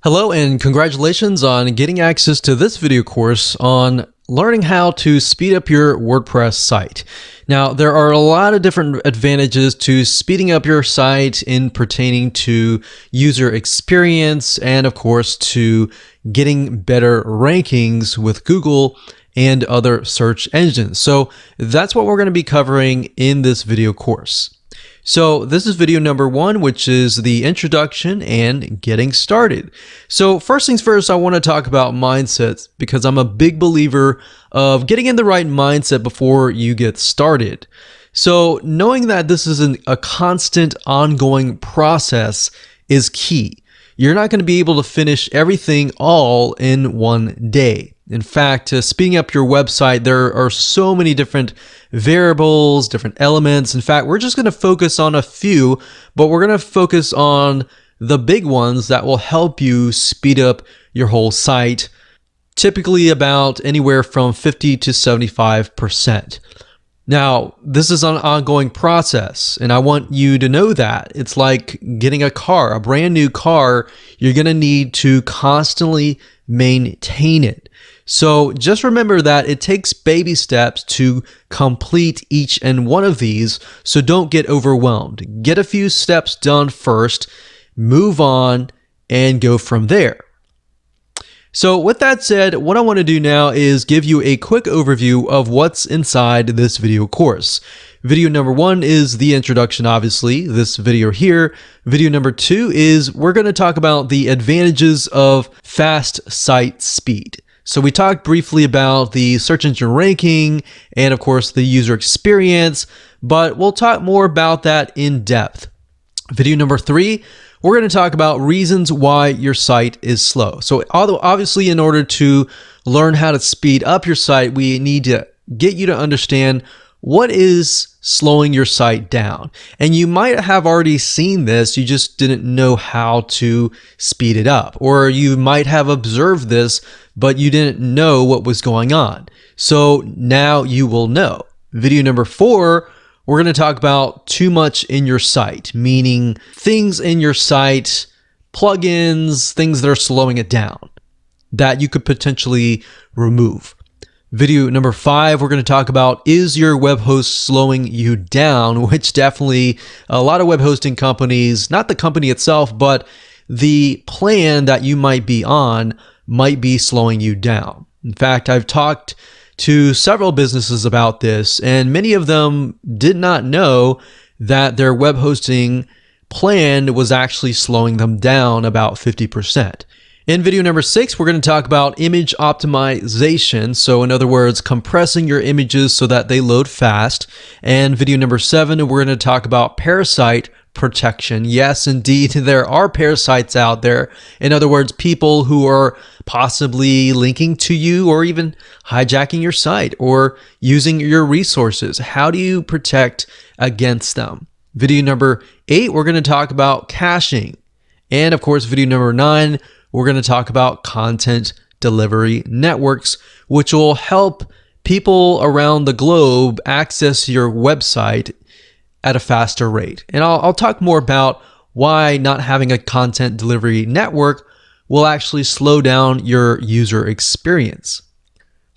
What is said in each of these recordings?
Hello and congratulations on getting access to this video course on learning how to speed up your WordPress site. Now, there are a lot of different advantages to speeding up your site in pertaining to user experience and of course to getting better rankings with Google and other search engines. So that's what we're going to be covering in this video course. So this is video number 1, which is the introduction and getting started. So first things first, I want to talk about mindsets because I'm a big believer of getting in the right mindset before you get started. So knowing that this is a constant ongoing process is key. You're not going to be able to finish everything all in one day. In fact, speeding up your website, there are so many different variables, different elements. In fact, we're just going to focus on a few, but we're going to focus on the big ones that will help you speed up your whole site, typically about anywhere from 50 to 75%. Now, this is an ongoing process, and I want you to know that. It's like getting a car, a brand new car. You're going to need to constantly maintain it. So just remember that it takes baby steps to complete each and one of these, so don't get overwhelmed. Get a few steps done first, move on, and go from there. So with that said, what I want to do now is give you a quick overview of what's inside this video course. Video number 1 is the introduction, obviously, this video here. Video number 2 is we're going to talk about the advantages of fast site speed. So we talked briefly about the search engine ranking and of course the user experience, but we'll talk more about that in depth. Video number 3, we're going to talk about reasons why your site is slow. So although obviously in order to learn how to speed up your site, we need to get you to understand what is slowing your site down. And you might have already seen this, you just didn't know how to speed it up. Or you might have observed this, but you didn't know what was going on. So now you will know. Video number 4, we're going to talk about too much in your site, meaning things in your site, plugins, things that are slowing it down that you could potentially remove. Video number 5, we're going to talk about, is your web host slowing you down? Which definitely a lot of web hosting companies, not the company itself, but the plan that you might be on might be slowing you down. In fact, I've talked to several businesses about this, and many of them did not know that their web hosting plan was actually slowing them down about 50%. In video number 6, we're going to talk about image optimization. So in other words, compressing your images so that they load fast. And video number 7, we're going to talk about parasite protection. Yes, indeed, there are parasites out there. In other words, people who are possibly linking to you or even hijacking your site or using your resources. How do you protect against them? Video number 8, we're going to talk about caching. And of course, video number 9, we're going to talk about content delivery networks, which will help people around the globe access your website at a faster rate. And I'll talk more about why not having a content delivery network will actually slow down your user experience.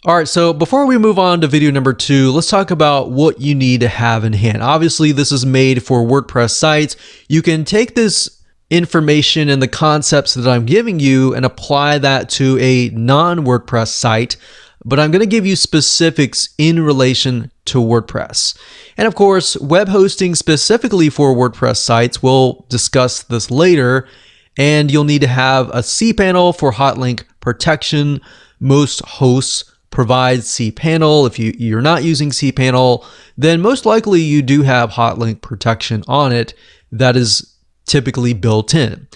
All right, so before we move on to video number 2, let's talk about what you need to have in hand. Obviously, this is made for WordPress sites. You can take this information and the concepts that I'm giving you and apply that to a non-WordPress site, but I'm going to give you specifics in relation to WordPress. And of course, web hosting specifically for WordPress sites, we'll discuss this later, and you'll need to have a cPanel for hotlink protection. Most hosts provide cPanel. If you're not using cPanel, then most likely you do have hotlink protection on it that is typically built in.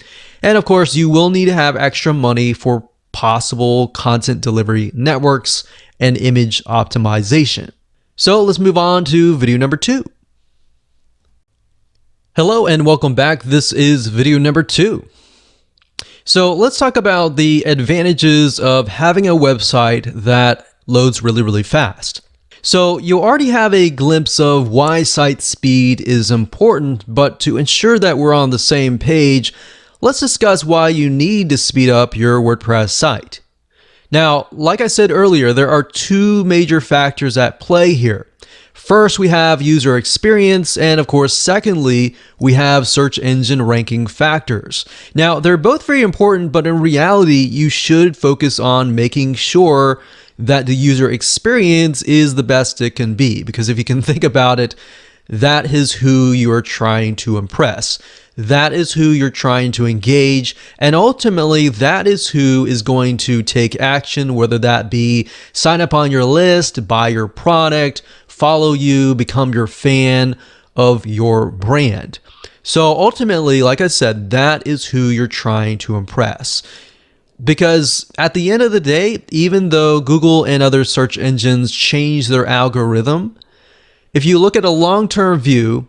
And of course, you will need to have extra money for possible content delivery networks and image optimization. So let's move on to video number 2. Hello and welcome back. This is video number 2. So let's talk about the advantages of having a website that loads really, really fast. So you already have a glimpse of why site speed is important, but to ensure that we're on the same page, let's discuss why you need to speed up your WordPress site. Now, like I said earlier, there are two major factors at play here. First, we have user experience, and of course, secondly, we have search engine ranking factors. Now, they're both very important, but in reality, you should focus on making sure that the user experience is the best it can be, because if you can think about it, that is who you're trying to impress. That is who you're trying to engage, and ultimately that is who is going to take action, whether that be sign up on your list, buy your product, follow you, become your fan of your brand. So ultimately, like I said, that is who you're trying to impress. Because at the end of the day, even though Google and other search engines change their algorithm, if you look at a long-term view,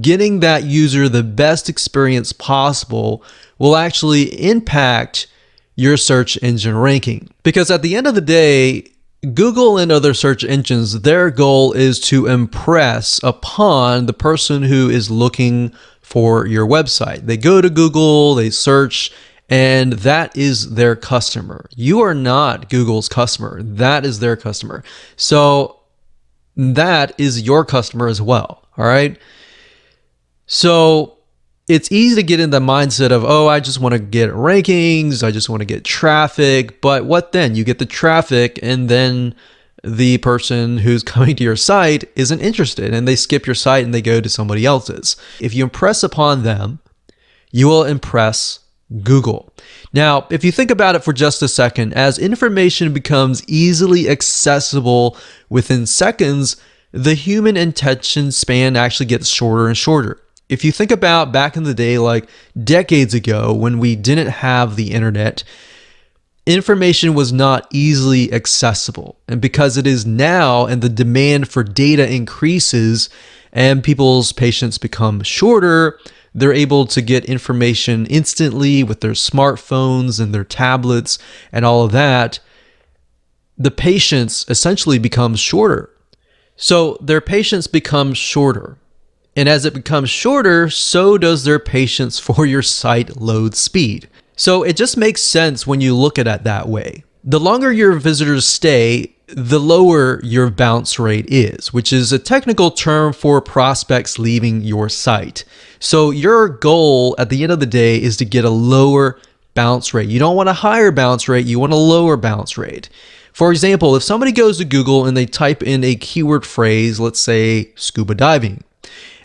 getting that user the best experience possible will actually impact your search engine ranking. Because at the end of the day, Google and other search engines, their goal is to impress upon the person who is looking for your website. They go to Google, they search, and that is their customer. You are not Google's customer. That is their customer. So that is your customer as well. All right. So it's easy to get in the mindset of, oh, I just want to get rankings. I just want to get traffic. But what then? You get the traffic and then the person who's coming to your site isn't interested and they skip your site and they go to somebody else's. If you impress upon them, you will impress Google. Now, if you think about it for just a second, as information becomes easily accessible within seconds, the human attention span actually gets shorter and shorter. If you think about back in the day, like decades ago, when we didn't have the internet, information was not easily accessible. And because it is now and the demand for data increases and people's patience become shorter, they're able to get information instantly with their smartphones and their tablets and all of that. The patience essentially becomes shorter. So their patience becomes shorter. And as it becomes shorter, so does their patience for your site load speed. So it just makes sense when you look at it that way. The longer your visitors stay, the lower your bounce rate is, which is a technical term for prospects leaving your site. So your goal at the end of the day is to get a lower bounce rate. You don't want a higher bounce rate, you want a lower bounce rate. For example, if somebody goes to Google and they type in a keyword phrase, let's say scuba diving,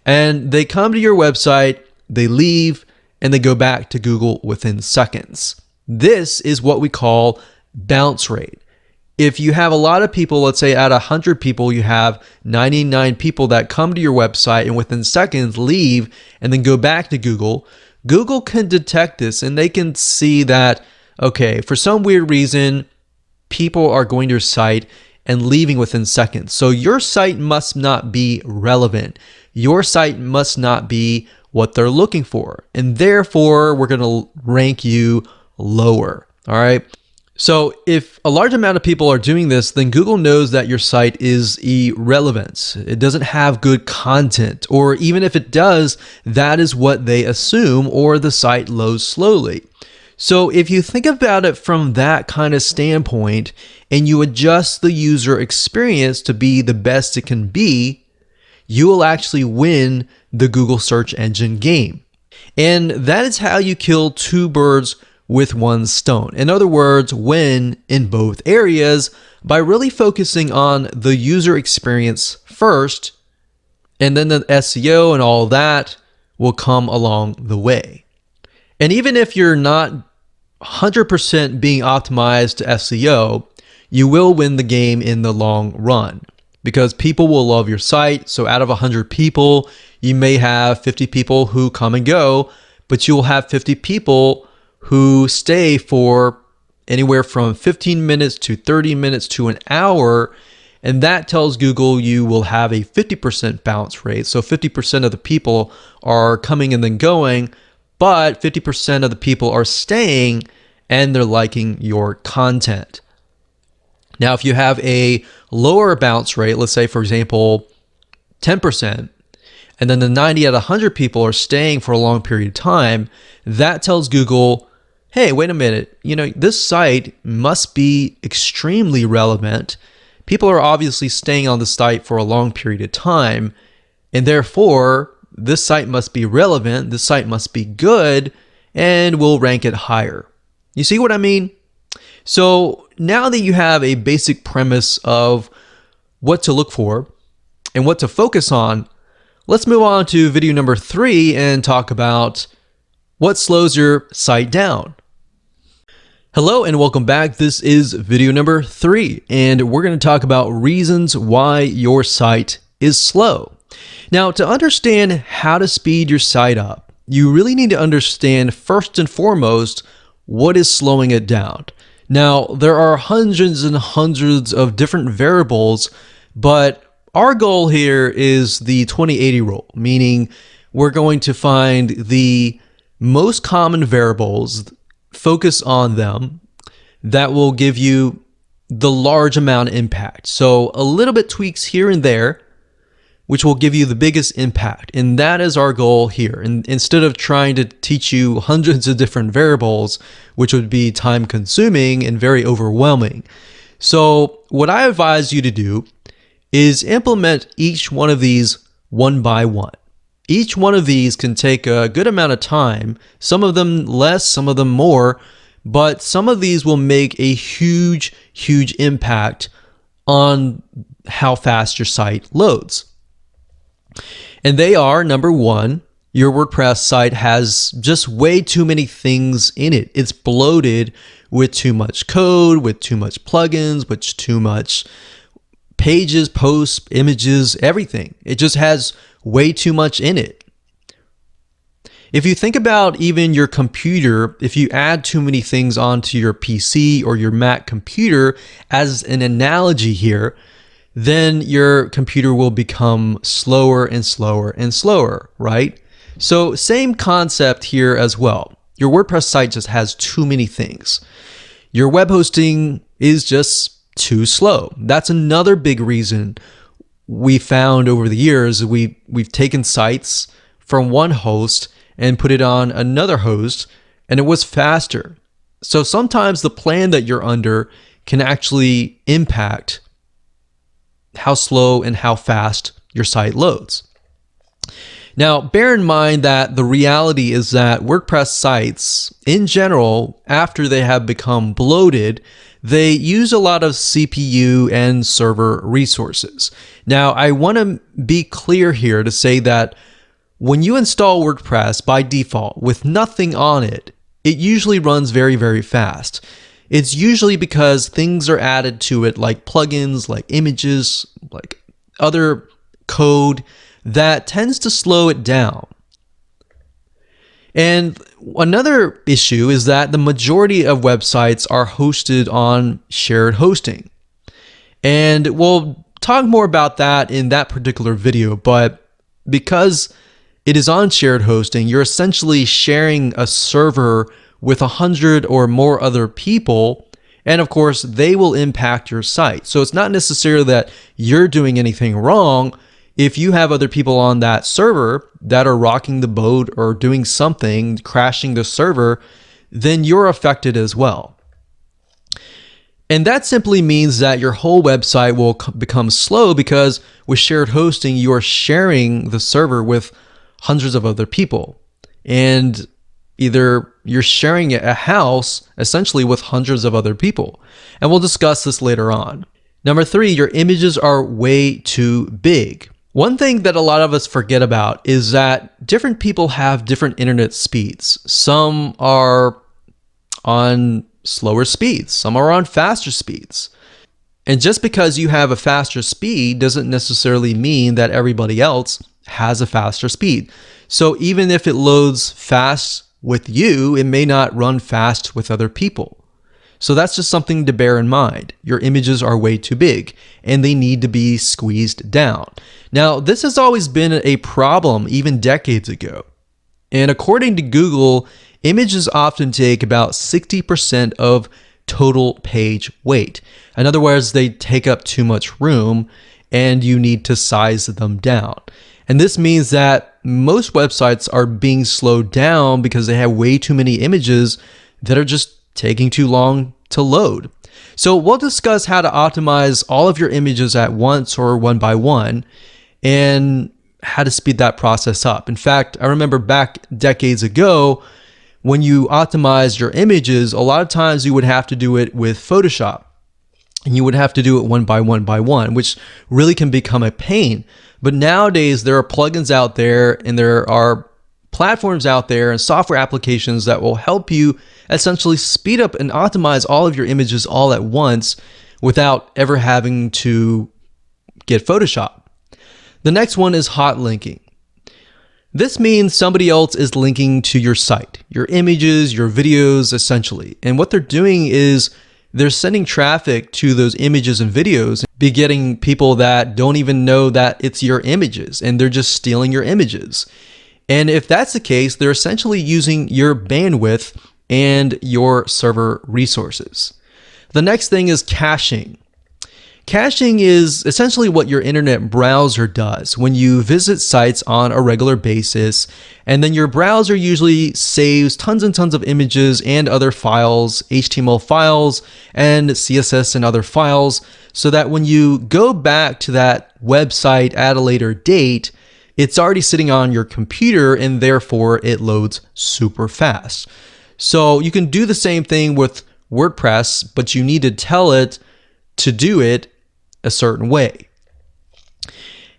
and they come to your website, they leave, and they go back to Google within seconds. This is what we call bounce rate. If you have a lot of people, let's say out of 100 people, you have 99 people that come to your website and within seconds leave and then go back to Google, Google can detect this and they can see that, okay, for some weird reason, people are going to your site and leaving within seconds. So your site must not be relevant. Your site must not be what they're looking for. And therefore, we're going to rank you lower. All right. So if a large amount of people are doing this, then Google knows that your site is irrelevant. It doesn't have good content, or even if it does, that is what they assume, or the site loads slowly. So if you think about it from that kind of standpoint and you adjust the user experience to be the best it can be, you will actually win the Google search engine game. And that is how you kill two birds with one stone. In other words, win in both areas by really focusing on the user experience first, and then the SEO and all that will come along the way. And even if you're not 100% being optimized to SEO, you will win the game in the long run because people will love your site. So out of 100 people, you may have 50 people who come and go, but you will have 50 people who stay for anywhere from 15 minutes to 30 minutes to an hour. And that tells Google you will have a 50% bounce rate. So 50% of the people are coming and then going, but 50% of the people are staying and they're liking your content. Now, if you have a lower bounce rate, let's say, for example, 10%, and then the 90 out of 100 people are staying for a long period of time, that tells Google, hey, wait a minute, this site must be extremely relevant. People are obviously staying on the site for a long period of time, and therefore this site must be relevant, this site must be good, and we'll rank it higher. You see what I mean? So now that you have a basic premise of what to look for and what to focus on, let's move on to video number 3 and talk about what slows your site down. Hello and welcome back. This is video number 3, and we're going to talk about reasons why your site is slow. Now, to understand how to speed your site up, you really need to understand first and foremost what is slowing it down. Now, there are hundreds and hundreds of different variables, but our goal here is the 20-80 rule, meaning we're going to find the most common variables, focus on them, that will give you the large amount of impact. So a little bit tweaks here and there, which will give you the biggest impact. And that is our goal here. And instead of trying to teach you hundreds of different variables, which would be time consuming and very overwhelming. So what I advise you to do is implement each one of these one by one. Each one of these can take a good amount of time, some of them less, some of them more, but some of these will make a huge, huge impact on how fast your site loads. And they are, number 1, your WordPress site has just way too many things in it. It's bloated with too much code, with too much plugins, with too much pages, posts, images, everything. It just has way too much in it. If you think about even your computer, if you add too many things onto your PC or your Mac computer, as an analogy here, then your computer will become slower and slower and slower, right? So same concept here as well. Your WordPress site just has too many things. Your web hosting is just too slow. That's another big reason we found over the years. We've taken sites from one host and put it on another host, and it was faster. So sometimes the plan that you're under can actually impact how slow and how fast your site loads. Now, bear in mind that the reality is that WordPress sites, in general, after they have become bloated, they use a lot of CPU and server resources. Now, I want to be clear here to say that when you install WordPress by default with nothing on it, it usually runs very, very fast. It's usually because things are added to it like plugins, like images, like other code that tends to slow it down. And another issue is that the majority of websites are hosted on shared hosting. And we'll talk more about that in that particular video, but because it is on shared hosting, you're essentially sharing a server with 100 or more other people, and of course they will impact your site. So it's not necessarily that you're doing anything wrong. If you have other people on that server that are rocking the boat or doing something, crashing the server, then you're affected as well. And that simply means that your whole website will become slow because with shared hosting, you're sharing the server with hundreds of other people. And either you're sharing a house essentially with hundreds of other people. And we'll discuss this later on. Number 3, your images are way too big. One thing that a lot of us forget about is that different people have different internet speeds. Some are on slower speeds, some are on faster speeds. And just because you have a faster speed doesn't necessarily mean that everybody else has a faster speed. So even if it loads fast with you, it may not run fast with other people. So that's just something to bear in mind. Your images are way too big and they need to be squeezed down. Now, this has always been a problem even decades ago. And according to Google, images often take about 60% of total page weight. In other words, they take up too much room and you need to size them down. And this means that most websites are being slowed down because they have way too many images that are just taking too long to load. So we'll discuss how to optimize all of your images at once or one by one, and how to speed that process up. In fact, I remember back decades ago, when you optimize your images, a lot of times you would have to do it with Photoshop, and you would have to do it one by one, which really can become a pain. But nowadays, there are plugins out there, and there are platforms out there and software applications that will help you essentially speed up and optimize all of your images all at once without ever having to get Photoshop. The next one is hot linking. This means somebody else is linking to your site, your images, your videos, essentially. And what they're doing is they're sending traffic to those images and videos, be getting people that don't even know that it's your images, and they're just stealing your images. And if that's the case, they're essentially using your bandwidth and your server resources. The next thing is caching. Caching is essentially what your internet browser does when you visit sites on a regular basis, and then your browser usually saves tons and tons of images and other files, HTML files and CSS and other files, so that when you go back to that website at a later date, it's already sitting on your computer, and therefore it loads super fast. So you can do the same thing with WordPress, but you need to tell it to do it a certain way.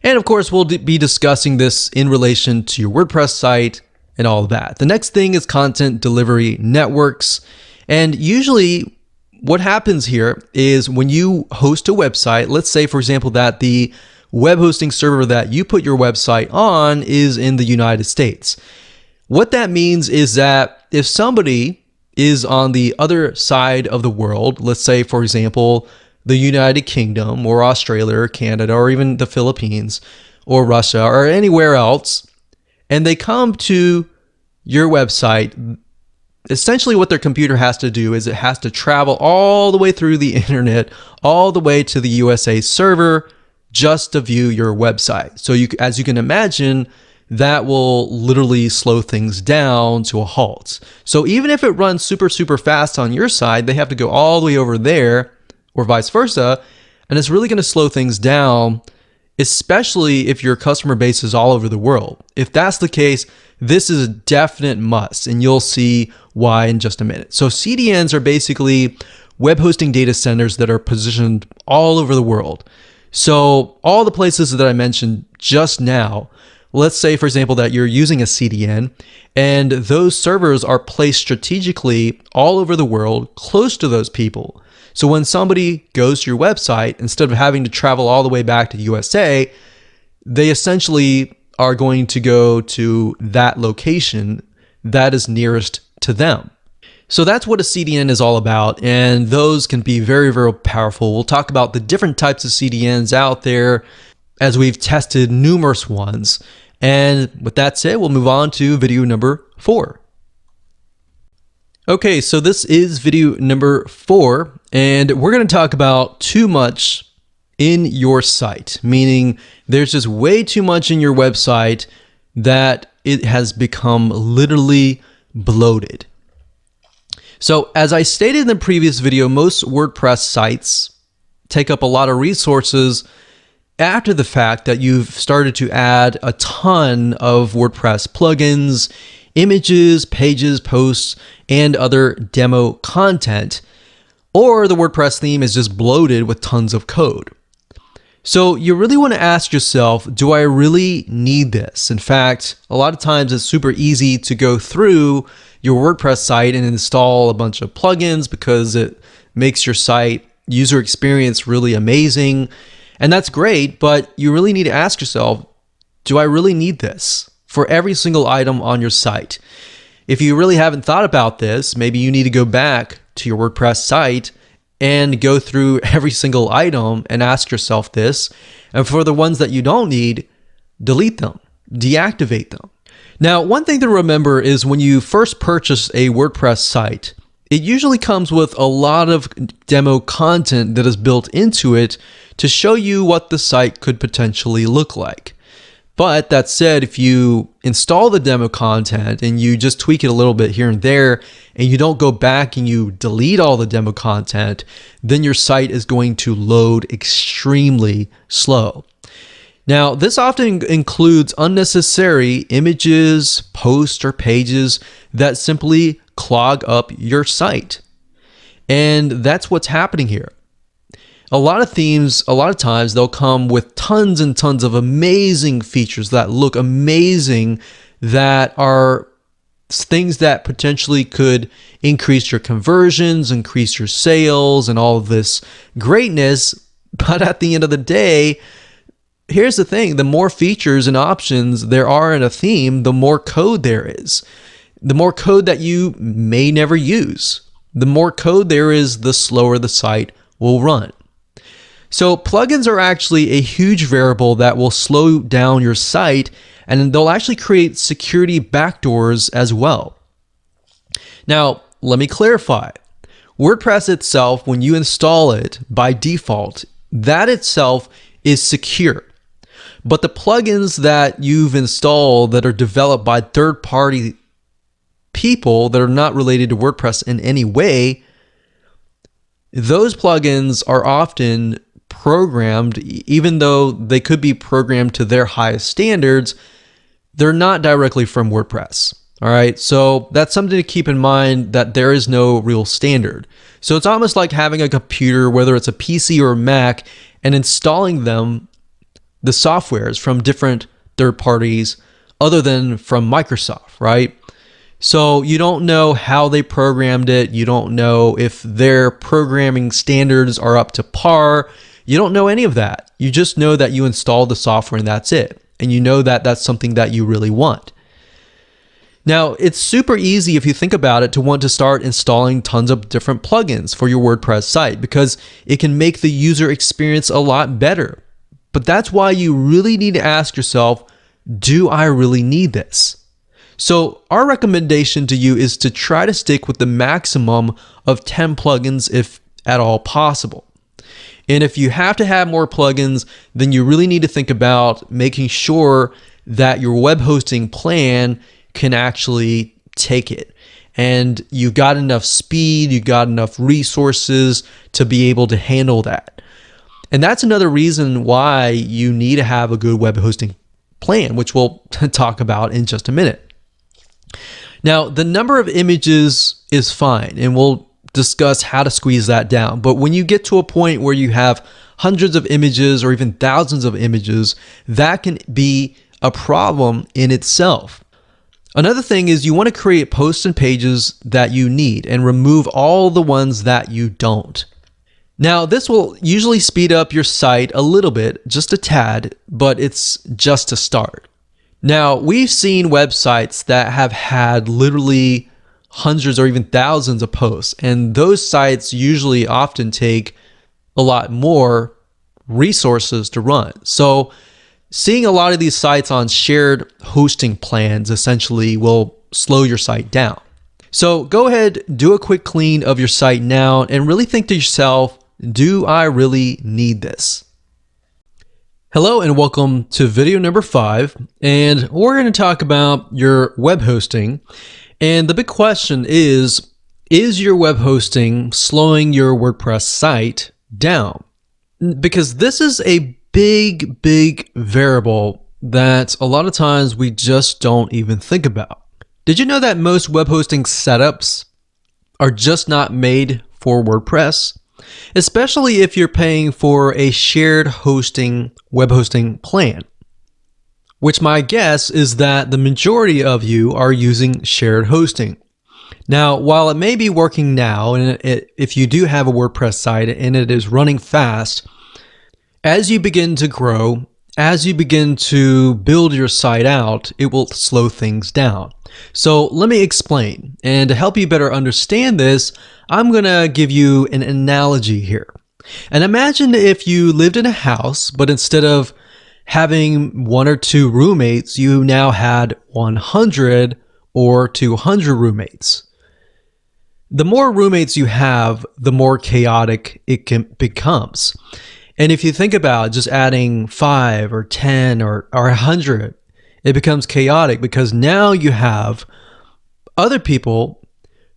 And of course, we'll be discussing this in relation to your WordPress site and all of that. The next thing is content delivery networks. And usually what happens here is when you host a website, let's say, for example, that the web hosting server that you put your website on is in the United States. What that means is that if somebody is on the other side of the world, let's say, for example, the United Kingdom or Australia or Canada or even the Philippines or Russia or anywhere else, and they come to your website, essentially what their computer has to do is it has to travel all the way through the internet, all the way to the USA server just to view your website. So as you can imagine, that will literally slow things down to a halt. So even if it runs super fast on your side, they have to go all the way over there, or vice versa, and it's really going to slow things down, especially if your customer base is all over the world. If that's the case, this is a definite must, and you'll see why in just a minute. So CDNs are basically web hosting data centers that are positioned all over the world. So all the places that I mentioned just now, let's say, for example, that you're using a CDN, and those servers are placed strategically all over the world, close to those people. So when somebody goes to your website, instead of having to travel all the way back to USA, they essentially are going to go to that location that is nearest to them. So that's what a CDN is all about, and those can be very powerful. We'll talk about the different types of CDNs out there as we've tested numerous ones. And with that said, we'll move on to video number 4. Okay, so this is video number 4, and we're going to talk about too much in your site, meaning there's just way too much in your website that it has become literally bloated. So as I stated in the previous video, most WordPress sites take up a lot of resources after the fact that you've started to add a ton of WordPress plugins, images, pages, posts, and other demo content, or the WordPress theme is just bloated with tons of code. So you really want to ask yourself, do I really need this? In fact, a lot of times it's super easy to go through your WordPress site and install a bunch of plugins because it makes your site user experience really amazing. And that's great, but you really need to ask yourself, do I really need this for every single item on your site? If you really haven't thought about this, maybe you need to go back to your WordPress site and go through every single item and ask yourself this. And for the ones that you don't need, delete them, deactivate them. Now, one thing to remember is when you first purchase a WordPress site, it usually comes with a lot of demo content that is built into it to show you what the site could potentially look like. But that said, if you install the demo content and you just tweak it a little bit here and there, and you don't go back and you delete all the demo content, then your site is going to load extremely slow. Now, this often includes unnecessary images, posts, or pages that simply clog up your site. And that's what's happening here. A lot of themes, a lot of times they'll come with tons and tons of amazing features that look amazing, that are things that potentially could increase your conversions, increase your sales, and all of this greatness. But at the end of the day, here's the thing: the more features and options there are in a theme, the more code there is. The more code that you may never use. The more code there is, the slower the site will run. So plugins are actually a huge variable that will slow down your site, and they'll actually create security backdoors as well. Now, let me clarify. WordPress itself, when you install it by default, that itself is secure. But the plugins that you've installed that are developed by third-party people that are not related to WordPress in any way, those plugins are often programmed, even though they could be programmed to their highest standards, they're not directly from WordPress. All right, so that's something to keep in mind, that there is no real standard. So it's almost like having a computer, whether it's a PC or a Mac, and installing them, the softwares from different third parties other than from Microsoft, right? So you don't know how they programmed it. You don't know if their programming standards are up to par. You don't know any of that. You just know that you installed the software and that's it. And you know that that's something that you really want. Now, it's super easy, if you think about it, to want to start installing tons of different plugins for your WordPress site, because it can make the user experience a lot better. But that's why you really need to ask yourself, do I really need this? So our recommendation to you is to try to stick with the maximum of 10 plugins if at all possible. And if you have to have more plugins, then you really need to think about making sure that your web hosting plan can actually take it. And you got enough speed, you got enough resources to be able to handle that. And that's another reason why you need to have a good web hosting plan, which we'll talk about in just a minute. Now, the number of images is fine, and we'll discuss how to squeeze that down. But when you get to a point where you have hundreds of images or even thousands of images, that can be a problem in itself. Another thing is you want to create posts and pages that you need and remove all the ones that you don't. Now, this will usually speed up your site a little bit, just a tad, but it's just a start. Now, we've seen websites that have had literally hundreds or even thousands of posts, and those sites usually often take a lot more resources to run. So seeing a lot of these sites on shared hosting plans essentially will slow your site down. So go ahead, do a quick clean of your site now, and really think to yourself, do I really need this? Hello and welcome to video number 5, and we're going to talk about your web hosting. And the big question is your web hosting slowing your WordPress site down? Because this is a big variable that a lot of times we just don't even think about. Did you know that most web hosting setups are just not made for WordPress? Especially if you're paying for a shared hosting web hosting plan, which my guess is that the majority of you are using shared hosting. Now, while it may be working now, and if you do have a WordPress site and it is running fast, as you begin to grow, as you begin to build your site out, it will slow things down. So let me explain. And to help you better understand this, I'm going to give you an analogy here. And imagine if you lived in a house, but instead of having 1 or 2 roommates, you now had 100 or 200 roommates. The more roommates you have, the more chaotic it becomes. And if you think about just adding 5 or 10 or 100, it becomes chaotic because now you have other people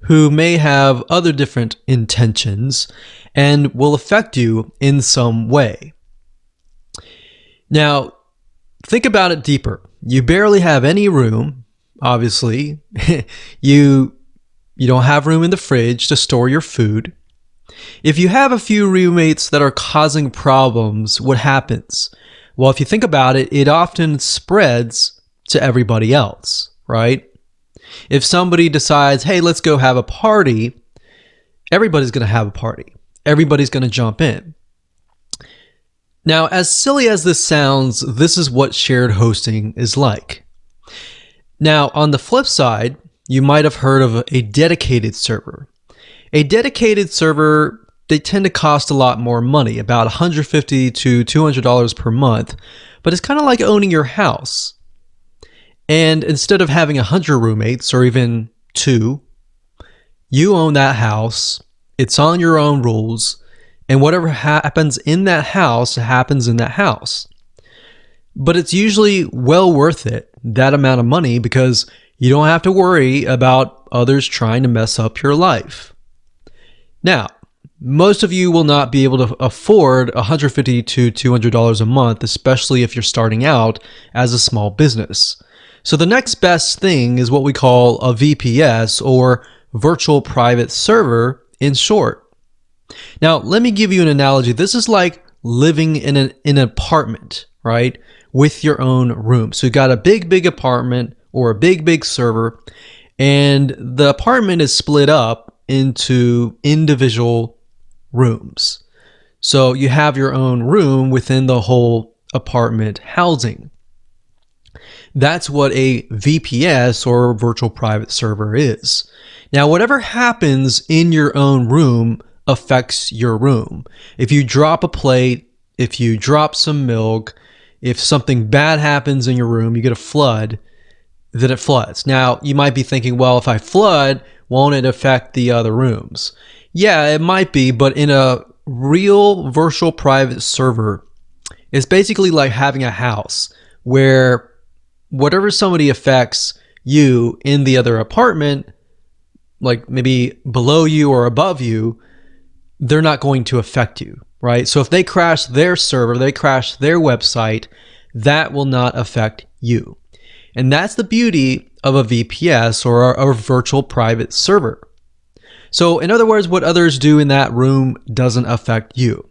who may have other different intentions and will affect you in some way. Now, think about it deeper. You barely have any room, obviously. You don't have room in the fridge to store your food. If you have a few roommates that are causing problems, what happens? Well, if you think about it, it often spreads to everybody else, right? If somebody decides, hey, let's go have a party, everybody's going to have a party. Everybody's going to jump in. Now, as silly as this sounds, this is what shared hosting is like. Now, on the flip side, you might have heard of a dedicated server. A dedicated server, they tend to cost a lot more money, about $150 to $200 per month, but it's kind of like owning your house. And instead of having 100 roommates or even 2, you own that house, it's on your own rules, and whatever happens in that house happens in that house. But it's usually well worth it, that amount of money, because you don't have to worry about others trying to mess up your life. Now, most of you will not be able to afford $150 to $200 a month, especially if you're starting out as a small business. So the next best thing is what we call a VPS, or virtual private server in short. Now, let me give you an analogy. This is like living in an apartment, right? With your own room. So you got a big apartment or a big server, and the apartment is split up into individual rooms. So you have your own room within the whole apartment housing. That's what a VPS, or virtual private server, is. Now, whatever happens in your own room affects your room. If you drop a plate, if you drop some milk, if something bad happens in your room, you get a flood, then it floods. Now, you might be thinking, well, if I flood, won't it affect the other rooms? Yeah, it might be, but in a real virtual private server, it's basically like having a house where whatever somebody affects you in the other apartment, like maybe below you or above you, they're not going to affect you, right? So if they crash their server, they crash their website, that will not affect you. And that's the beauty of a VPS, or a virtual private server. So in other words, what others do in that room doesn't affect you.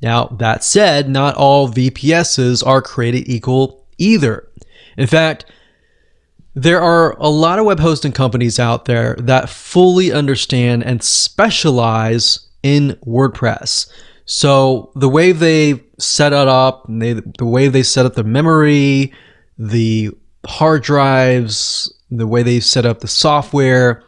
Now, that said, not all VPSs are created equal either. In fact, there are a lot of web hosting companies out there that fully understand and specialize in WordPress. So the way they set it up, the way they set up the memory, the hard drives, the way they set up the software,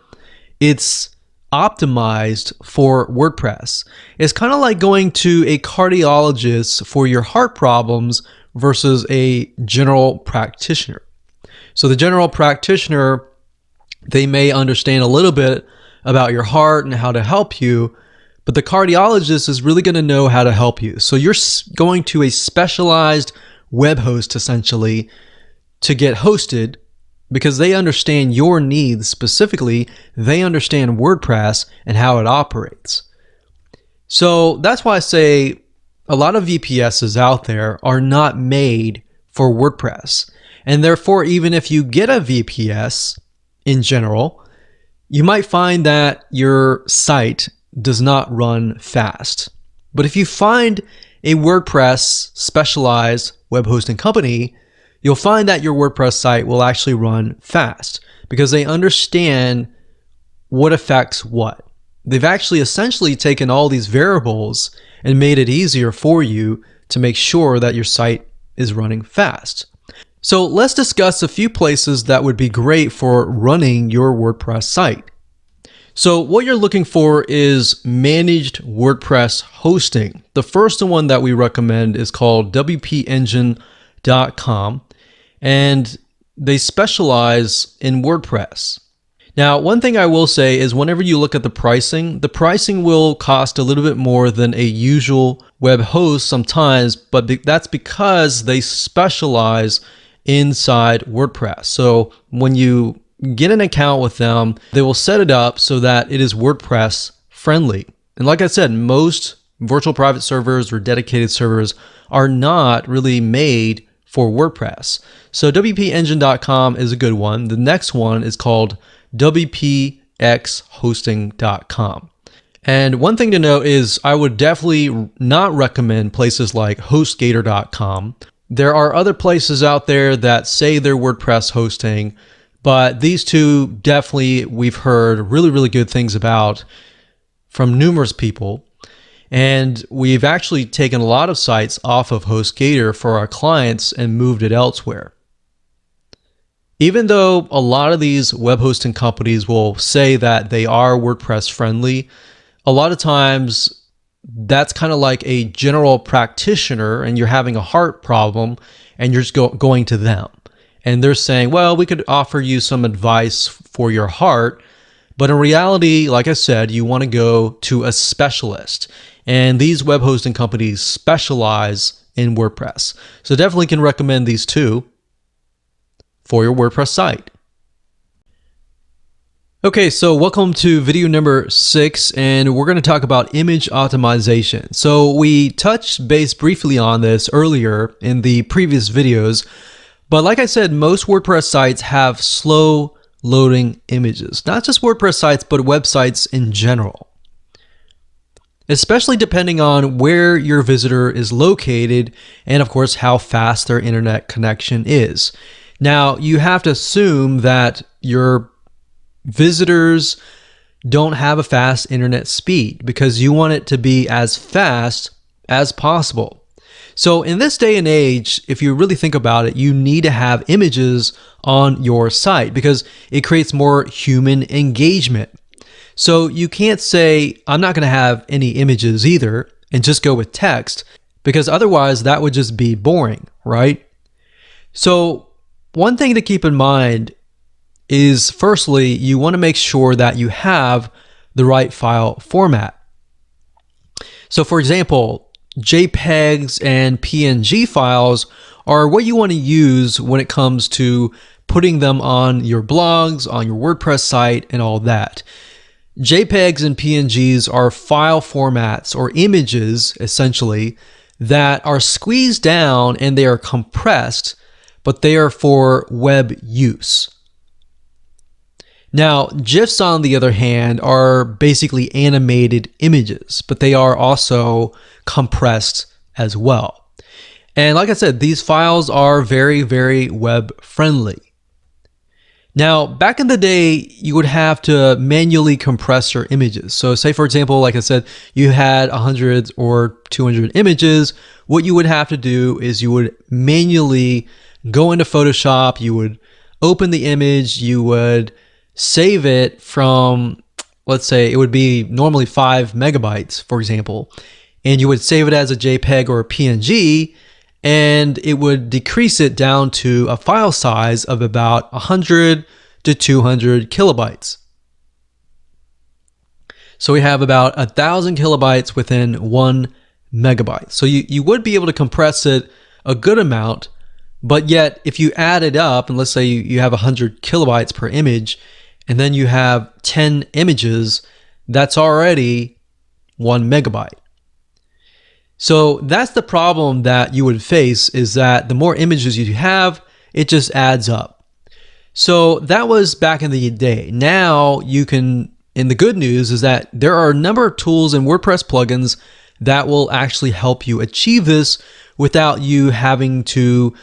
it's optimized for WordPress. It's kind of like going to a cardiologist for your heart problems versus a general practitioner. So the general practitioner, they may understand a little bit about your heart and how to help you, but the cardiologist is really going to know how to help you. So you're going to a specialized web host, essentially, to get hosted, because they understand your needs specifically. They understand WordPress and how it operates. So that's why I say a lot of VPSs out there are not made for WordPress. And therefore, even if you get a VPS in general, you might find that your site does not run fast. But if you find a WordPress specialized web hosting company, you'll find that your WordPress site will actually run fast, because they understand what affects what. They've actually essentially taken all these variables and made it easier for you to make sure that your site is running fast. So let's discuss a few places that would be great for running your WordPress site. So what you're looking for is managed WordPress hosting. The first one that we recommend is called WPEngine.com, and they specialize in WordPress. Now, one thing I will say is whenever you look at the pricing will cost a little bit more than a usual web host sometimes, but that's because they specialize inside WordPress. So when you get an account with them, they will set it up so that it is WordPress friendly. And like I said, most virtual private servers or dedicated servers are not really made for WordPress. So WPEngine.com is a good one. The next one is called WPXHosting.com. And one thing to note is I would definitely not recommend places like HostGator.com. There are other places out there that say they're WordPress hosting, but these two definitely we've heard really, really good things about from numerous people. And we've actually taken a lot of sites off of HostGator for our clients and moved it elsewhere. Even though a lot of these web hosting companies will say that they are WordPress friendly, a lot of times that's kind of like a general practitioner and you're having a heart problem and you're just going to them. And they're saying, well, we could offer you some advice for your heart. But in reality, like I said, you want to go to a specialist. And these web hosting companies specialize in WordPress. So definitely can recommend these two for your WordPress site. Okay, so welcome to video number 6, and we're going to talk about image optimization. So we touched base briefly on this earlier in the previous videos, but like I said, most WordPress sites have slow loading images. Not just WordPress sites, but websites in general. Especially depending on where your visitor is located and of course how fast their internet connection is. Now, you have to assume that your visitors don't have a fast internet speed because you want it to be as fast as possible. So in this day and age, if you really think about it, you need to have images on your site because it creates more human engagement. So you can't say, I'm not going to have any images either and just go with text because otherwise that would just be boring, right? So one thing to keep in mind is firstly, you want to make sure that you have the right file format. So for example, JPEGs and PNG files are what you want to use when it comes to putting them on your blogs, on your WordPress site, and all that. JPEGs and PNGs are file formats or images, essentially, that are squeezed down and they are compressed, but they are for web use. Now, GIFs, on the other hand, are basically animated images, but they are also compressed as well. And like I said, these files are very, very web friendly. Now, back in the day, you would have to manually compress your images. So say, for example, like I said, you had 100 or 200 images. What you would have to do is you would manually go into Photoshop, you would open the image, you would save it from, let's say it would be normally 5 megabytes, for example, and you would save it as a JPEG or a PNG, and it would decrease it down to a file size of about 100 to 200 kilobytes. So we have about 1,000 kilobytes within 1 megabyte. So you would be able to compress it a good amount, but yet if you add it up, and let's say you have 100 kilobytes per image, and then you have 10 images, that's already 1 megabyte. So that's the problem that you would face, is that the more images you have, it just adds up. So that was back in the day. Now you can, and the good news is that there are a number of tools and WordPress plugins that will actually help you achieve this without you having to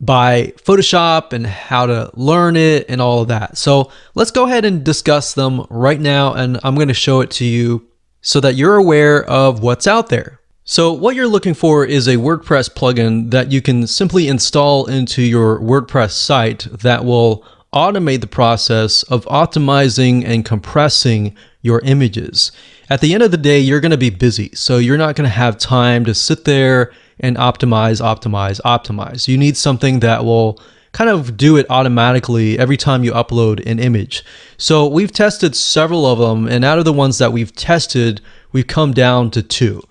buy Photoshop and how to learn it and all of that. So let's go ahead and discuss them right now, and I'm going to show it to you so that you're aware of what's out there. So what you're looking for is a WordPress plugin that you can simply install into your WordPress site that will automate the process of optimizing and compressing your images. At the end of the day, you're going to be busy, so you're not going to have time to sit there and optimize. You need something that will kind of do it automatically every time you upload an image. So we've tested several of them, and out of the ones that we've tested, we've come down to 2.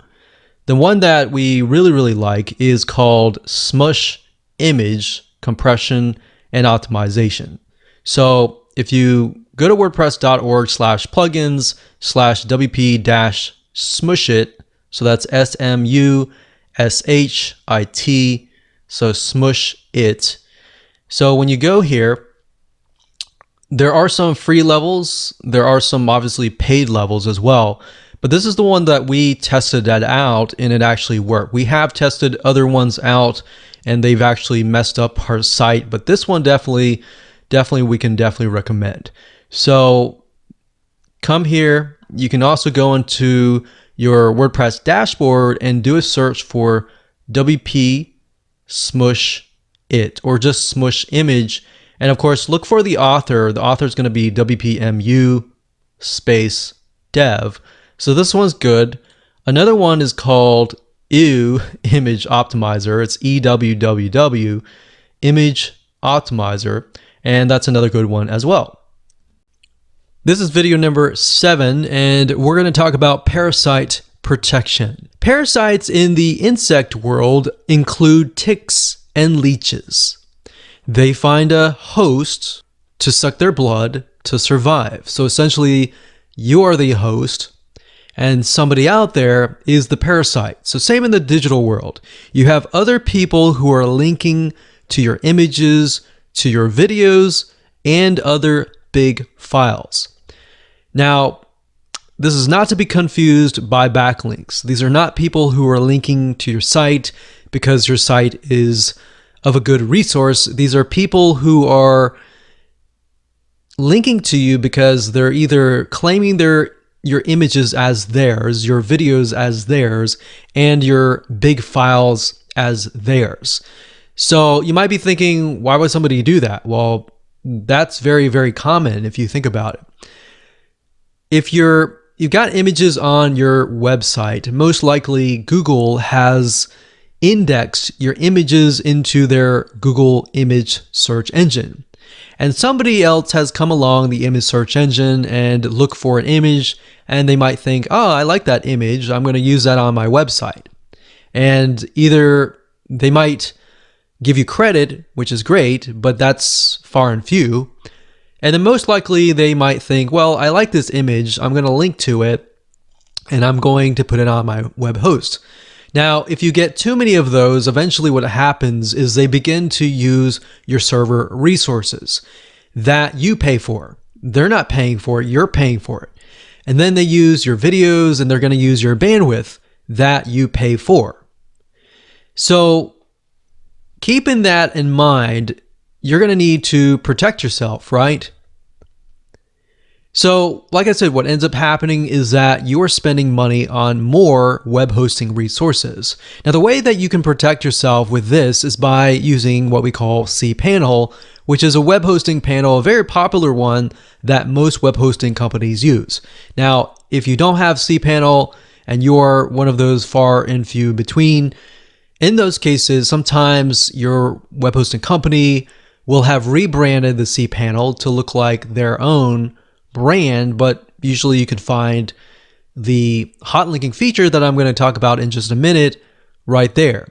The one that we really like is called Smush Image Compression and Optimization. So if you go to wordpress.org/plugins/wp-smushit, so that's SMUSHIT, so smush it. So when you go here, there are some free levels. There are some obviously paid levels as well. But this is the one that we tested that out, and it actually worked. We have tested other ones out and they've actually messed up our site, but this one definitely we can definitely recommend. So come here. You can also go into your WordPress dashboard and do a search for WP Smush It, or just Smush Image. And of course, look for the author. The author is going to be WPMU space dev. So this one's good. Another one is called Image Optimizer. It's EWWW, Image Optimizer. And that's another good one as well. This is video number 7, and we're going to talk about parasite protection. Parasites in the insect world include ticks and leeches. They find a host to suck their blood to survive. So essentially, you are the host, and somebody out there is the parasite. So same in the digital world. You have other people who are linking to your images, to your videos, and other big files. Now, this is not to be confused by backlinks. These are not people who are linking to your site because your site is of a good resource. These are people who are linking to you because they're either claiming your images as theirs, your videos as theirs, and your big files as theirs. So you might be thinking, why would somebody do that? Well, that's very common if you think about it. If you've got images on your website, most likely Google has indexed your images into their Google image search engine. And somebody else has come along the image search engine and look for an image, and they might think, oh, I like that image, I'm going to use that on my website. And either they might give you credit, which is great, but that's far and few. And then most likely they might think, well, I like this image, I'm going to link to it, and I'm going to put it on my web host. Now, if you get too many of those, eventually what happens is they begin to use your server resources that you pay for. They're not paying for it, you're paying for it. And then they use your videos, and they're going to use your bandwidth that you pay for. So keeping that in mind, you're going to need to protect yourself, right? So, like I said, what ends up happening is that you are spending money on more web hosting resources. Now, the way that you can protect yourself with this is by using what we call cPanel, which is a web hosting panel, a very popular one that most web hosting companies use. Now, if you don't have cPanel and you're one of those far and few between, in those cases, sometimes your web hosting company will have rebranded the cPanel to look like their own brand, but usually you can find the hot linking feature that I'm going to talk about in just a minute right there.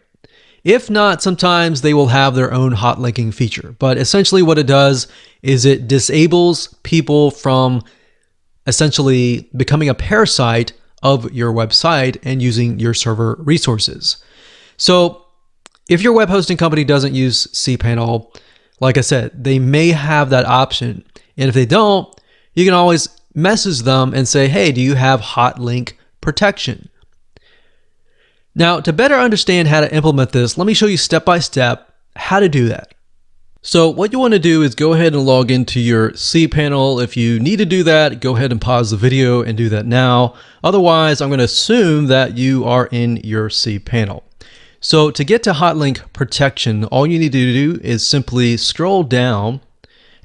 If not, sometimes they will have their own hot linking feature, but essentially what it does is it disables people from essentially becoming a parasite of your website and using your server resources. So if your web hosting company doesn't use cPanel, like I said, they may have that option. And if they don't, you can always message them and say, hey, do you have hot link protection? Now, to better understand how to implement this, let me show you step by step how to do that. So what you want to do is go ahead and log into your cPanel. If you need to do that, go ahead and pause the video and do that now. Otherwise, I'm going to assume that you are in your cPanel. So to get to hot link protection, all you need to do is simply scroll down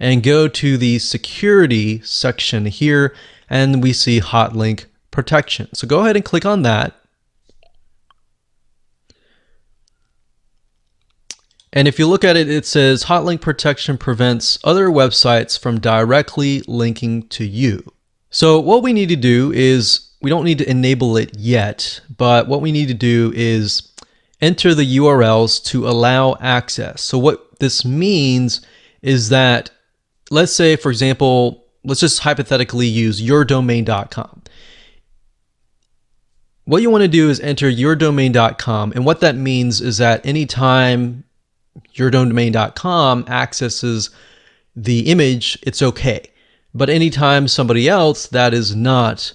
and go to the security section here, and we see hot link protection. So go ahead and click on that. And if you look at it, it says hot link protection prevents other websites from directly linking to you. So what we need to do is, we don't need to enable it yet, but what we need to do is enter the URLs to allow access. So what this means is that, let's say, for example, let's just hypothetically use yourdomain.com. What you want to do is enter yourdomain.com, and what that means is that anytime yourdomain.com accesses the image, it's okay. But anytime somebody else that is not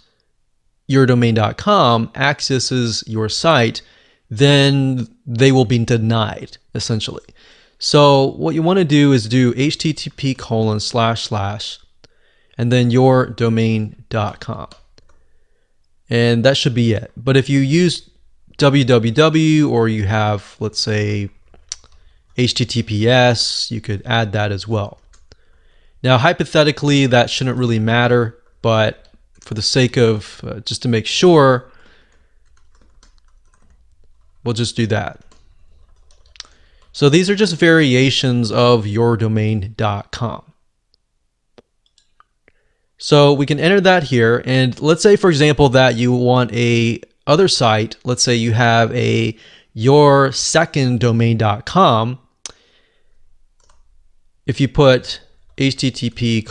yourdomain.com accesses your site, then they will be denied, essentially. So what you want to do is do http:// and then yourdomain.com. And that should be it. But if you use www, or you have, let's say, HTTPS, you could add that as well. Now, hypothetically, that shouldn't really matter, but for the sake of, just to make sure, we'll just do that. So these are just variations of yourdomain.com. So we can enter that here, and let's say, for example, that you want a other site. Let's say you have a yourseconddomain.com. If you put http://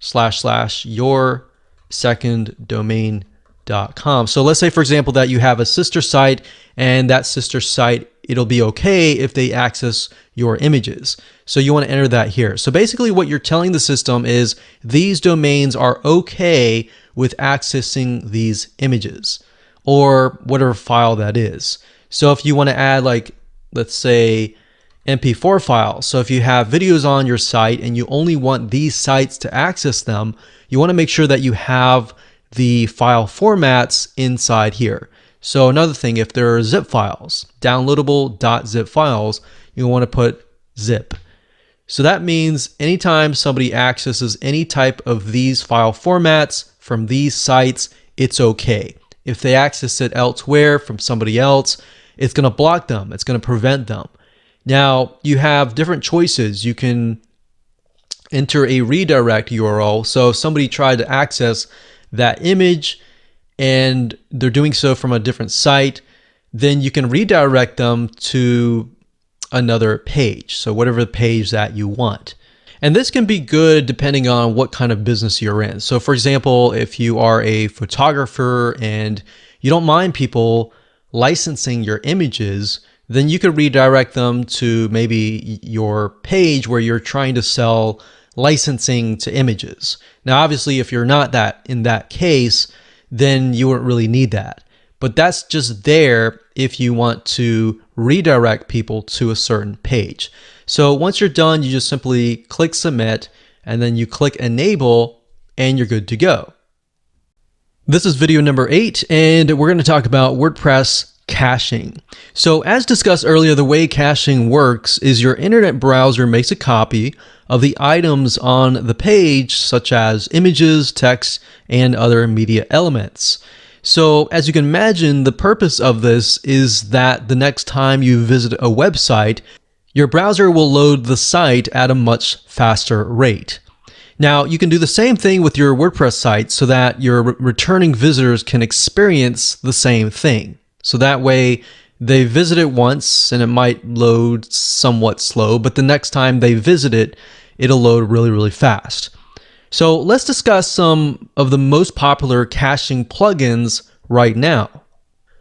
yourseconddomain.com. So let's say, for example, that you have a sister site, and that sister site, it'll be okay if they access your images. So you want to enter that here. So basically what you're telling the system is these domains are okay with accessing these images or whatever file that is. So if you want to add, like, let's say, MP4 files. So if you have videos on your site and you only want these sites to access them, you want to make sure that you have the file formats inside here. So another thing, if there are zip files, downloadable .zip files, you want to put zip. So that means anytime somebody accesses any type of these file formats from these sites, it's okay. If they access it elsewhere from somebody else, it's going to block them. It's going to prevent them. Now, you have different choices. You can enter a redirect URL. So if somebody tried to access that image and they're doing so from a different site, then you can redirect them to another page. So whatever page that you want. And this can be good depending on what kind of business you're in. So for example, if you are a photographer and you don't mind people licensing your images, then you could redirect them to maybe your page where you're trying to sell licensing to images. Now, obviously, if you're not in that case, then you wouldn't really need that. But that's just there if you want to redirect people to a certain page. So once you're done, you just simply click submit and then you click enable and you're good to go. This is video number 8, and we're going to talk about WordPress caching. So as discussed earlier, the way caching works is your internet browser makes a copy of the items on the page, such as images, text, and other media elements. So as you can imagine, the purpose of this is that the next time you visit a website, your browser will load the site at a much faster rate. Now, you can do the same thing with your WordPress site so that your returning visitors can experience the same thing. So that way they visit it once and it might load somewhat slow, but the next time they visit it, it'll load really, really fast. So let's discuss some of the most popular caching plugins right now.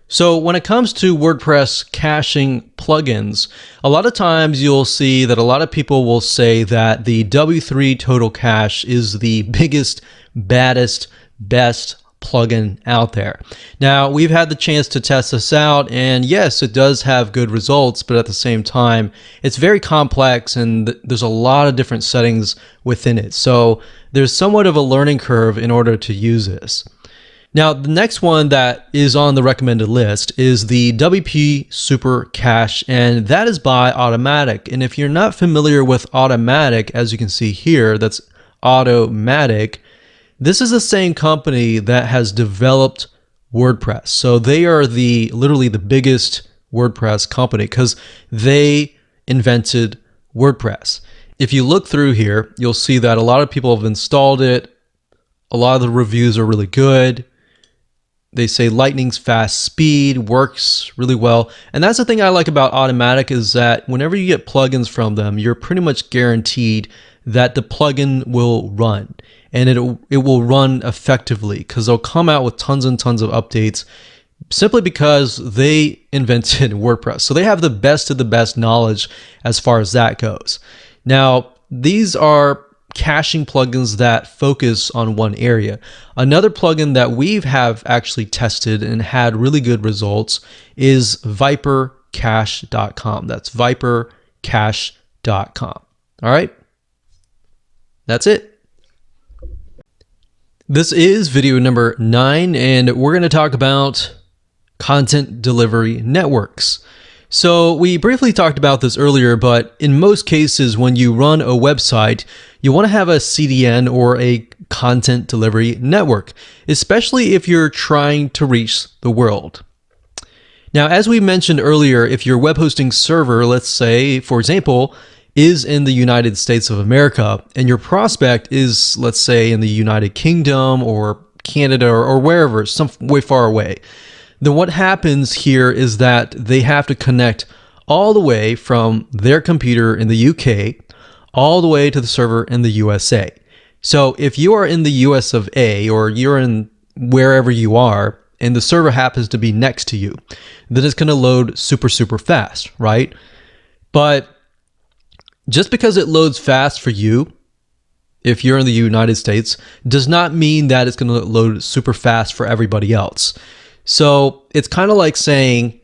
So when it comes to WordPress caching plugins, a lot of times you'll see that a lot of people will say that the W3 Total Cache is the biggest, baddest, best plugin out there. Now, we've had the chance to test this out, and yes, it does have good results, but at the same time, it's very complex and there's a lot of different settings within it. So there's somewhat of a learning curve in order to use this. Now, the next one that is on the recommended list is the WP Super Cache, and that is by Automatic. And if you're not familiar with Automatic, as you can see here, that's Automatic. This is the same company that has developed WordPress. So they are literally the biggest WordPress company because they invented WordPress. If you look through here, you'll see that a lot of people have installed it. A lot of the reviews are really good. They say lightning's fast speed, works really well. And that's the thing I like about Automatic is that whenever you get plugins from them, you're pretty much guaranteed that the plugin will run. And it will run effectively because they'll come out with tons and tons of updates simply because they invented WordPress. So they have the best of the best knowledge as far as that goes. Now, these are caching plugins that focus on one area. Another plugin that we have actually tested and had really good results is vipercache.com. That's vipercache.com. All right. That's it. This is video number 9, and we're going to talk about content delivery networks. So we briefly talked about this earlier, but in most cases, when you run a website, you want to have a CDN or a content delivery network, especially if you're trying to reach the world. Now, as we mentioned earlier, if your web hosting server, let's say, for example, is in the United States of America, and your prospect is, let's say, in the United Kingdom or Canada or wherever, some way far away, then what happens here is that they have to connect all the way from their computer in the UK all the way to the server in the USA. So if you are in the US of A, or you're in wherever you are, and the server happens to be next to you, then it's going to load super, super fast, right? But just because it loads fast for you, if you're in the United States, does not mean that it's going to load super fast for everybody else. So it's kind of like saying,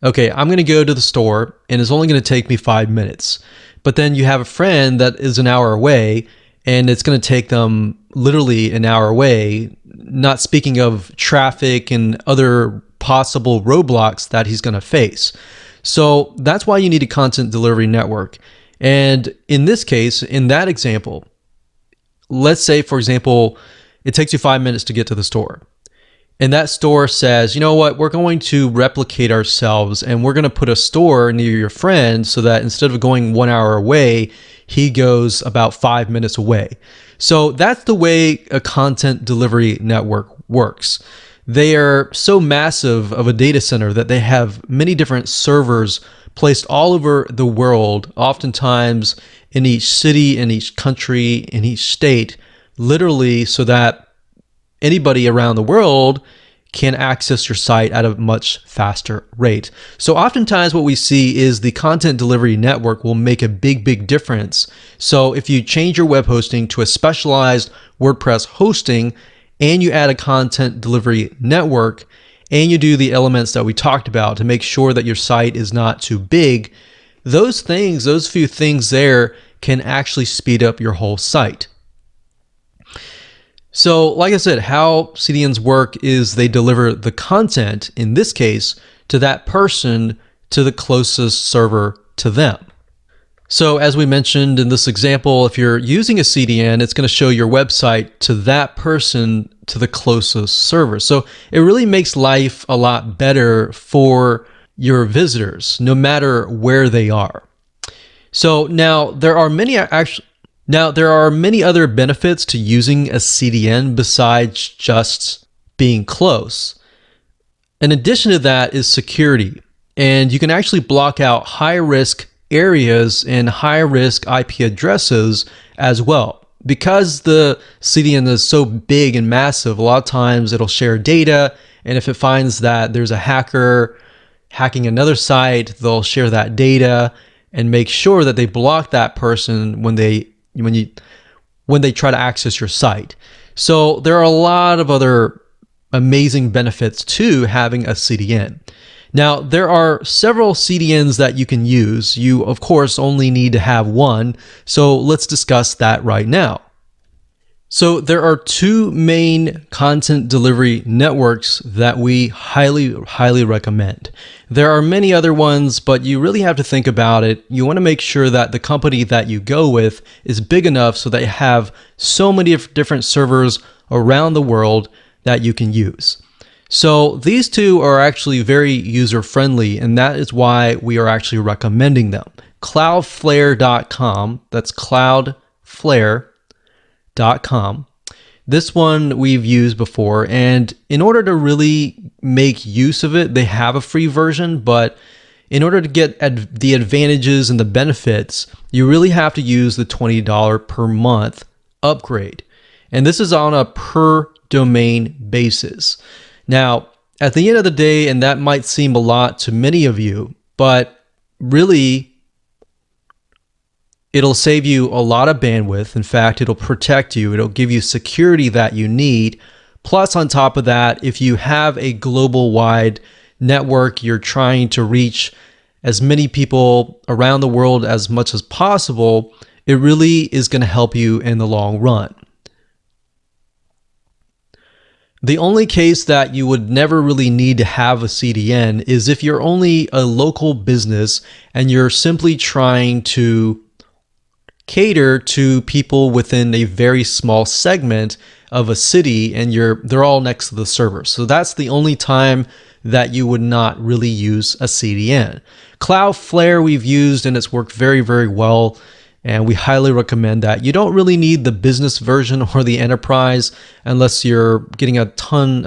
okay, I'm going to go to the store and it's only going to take me 5 minutes. But then you have a friend that is an hour away and it's going to take them literally an hour away, not speaking of traffic and other possible roadblocks that he's going to face. So that's why you need a content delivery network. And in this case, in that example, let's say, for example, it takes you 5 minutes to get to the store. And that store says, you know what, we're going to replicate ourselves and we're going to put a store near your friend so that instead of going 1 hour away, he goes about 5 minutes away. So that's the way a content delivery network works. They are so massive of a data center that they have many different servers placed all over the world, oftentimes in each city, in each country, in each state, literally so that anybody around the world can access your site at a much faster rate. So oftentimes what we see is the content delivery network will make a big, big difference. So if you change your web hosting to a specialized WordPress hosting and you add a content delivery network and you do the elements that we talked about to make sure that your site is not too big, those few things there can actually speed up your whole site. So like I said, how CDNs work is they deliver the content, in this case, to that person, to the closest server to them. So as we mentioned in this example, if you're using a CDN, it's going to show your website to that person, to the closest server. So it really makes life a lot better for your visitors, no matter where they are. So now there are many other benefits to using a CDN besides just being close. In addition to that is security. And you can actually block out high-risk areas and high-risk IP addresses as well. Because the CDN is so big and massive, a lot of times it'll share data, and if it finds that there's a hacker hacking another site, they'll share that data and make sure that they block that person when they try to access your site. So there are a lot of other amazing benefits to having a CDN. Now, there are several CDNs that you can use. You, of course, only need to have one. So let's discuss that right now. So there are two main content delivery networks that we highly, highly recommend. There are many other ones, but you really have to think about it. You want to make sure that the company that you go with is big enough so that you have so many different servers around the world that you can use. So these two are actually very user-friendly, and that is why we are actually recommending them. Cloudflare.com, that's cloudflare.com. This one we've used before, and in order to really make use of it, they have a free version, but in order to get the advantages and the benefits, you really have to use the $20 per month upgrade. And this is on a per domain basis. Now, at the end of the day, and that might seem a lot to many of you, but really, it'll save you a lot of bandwidth. In fact, it'll protect you. It'll give you security that you need. Plus, on top of that, if you have a global wide network, you're trying to reach as many people around the world as much as possible, it really is going to help you in the long run. The only case that you would never really need to have a CDN is if you're only a local business and you're simply trying to cater to people within a very small segment of a city and they're all next to the server. So that's the only time that you would not really use a CDN. Cloudflare we've used and it's worked very, very well, and we highly recommend that. You don't really need the business version or the enterprise unless you're getting a ton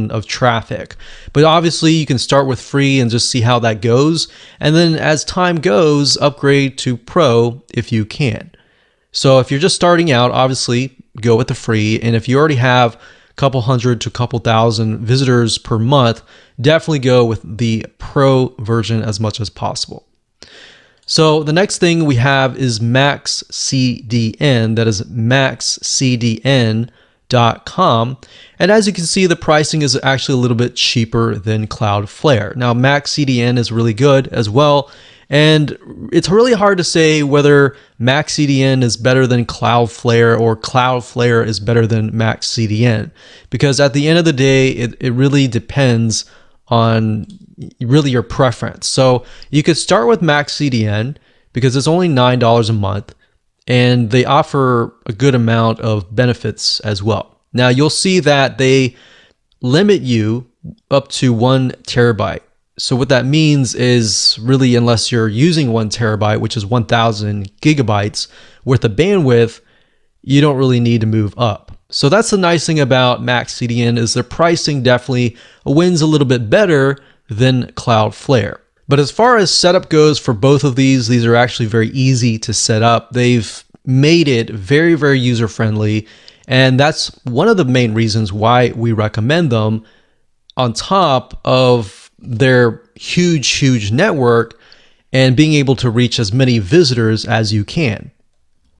of traffic. But obviously you can start with free and just see how that goes. And then as time goes, upgrade to pro if you can. So if you're just starting out, obviously go with the free. And if you already have a couple hundred to a couple thousand visitors per month, definitely go with the pro version as much as possible. So the next thing we have is MaxCDN, that is maxcdn.com. And as you can see, the pricing is actually a little bit cheaper than Cloudflare. Now, MaxCDN is really good as well. And it's really hard to say whether MaxCDN is better than Cloudflare or Cloudflare is better than MaxCDN. Because at the end of the day, it really depends on really your preference. So you could start with MaxCDN because it's only $9 a month and they offer a good amount of benefits as well. Now you'll see that they limit you up to 1 terabyte. So what that means is really unless you're using 1 terabyte, which is 1000 gigabytes worth of bandwidth, you don't really need to move up. So that's the nice thing about MaxCDN is their pricing definitely wins a little bit better than Cloudflare. But as far as setup goes for both of these are actually very easy to set up. They've made it very, very user-friendly, and that's one of the main reasons why we recommend them on top of their huge network and being able to reach as many visitors as you can.